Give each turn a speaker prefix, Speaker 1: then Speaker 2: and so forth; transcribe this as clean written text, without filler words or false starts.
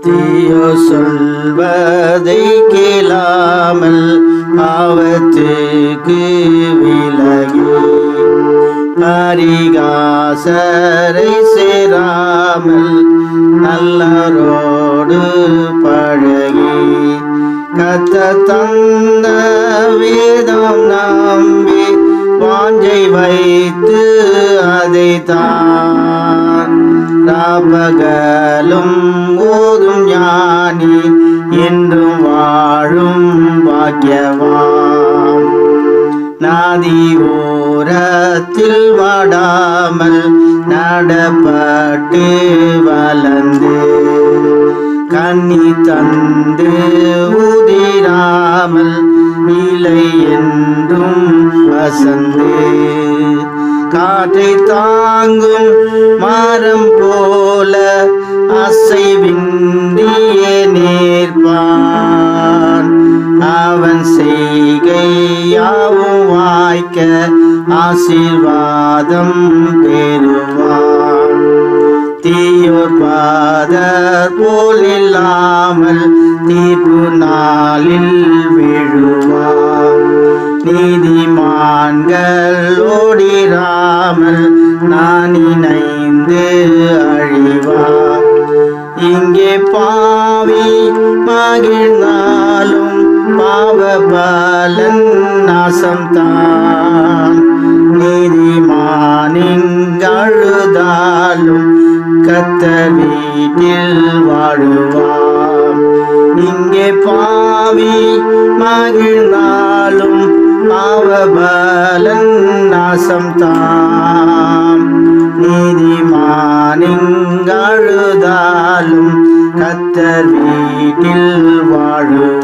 Speaker 1: தீயோ சொல்வதை கேளாமல் பாவத்துக்கு விலகி பரிகாசரை சேராமல் நல்லரோடு பழகி கர்த்தர் தந்த வேதம் நம்பி வாஞ்சை வைத்து அதை தான் ராபகலும் ஓதும் ஞானி என்றும் வாழும் பாக்கியவான். நாதி ஓரத்தில் வாடாமல் நடப்பட்டு வளர்ந்து கண்ணி தந்து உதிராமல் இலை என்றும் வசந்து காற்றை தாங்கும் மரம் போல அசைவின்றியே நேர்ப்பான். அவன் செய்கையாவும் வாய்க்க ஆசீர்வாதம் பெறுவான். தீயோர் பாதர் போல் இல்லாமல் தீர்ப்பு நாளில் விழுவார். நீதிமான்கள் ஓடிராமல் நான் இணைந்து அழிவார். இங்கே பாவி மகிழ்ந்தாலும் பாவ பலன் நாசம்தான். நீதிமானிங்கழுதாலும் கர்த்தர் வீட்டில் வாழுவார். இங்கே பாவி மகிழ்ந்தாலும் பாவபலன் நாசம்தான். நீதிமானிங்கழுதாலும் கர்த்தர் வீட்டில் வாழுவார்.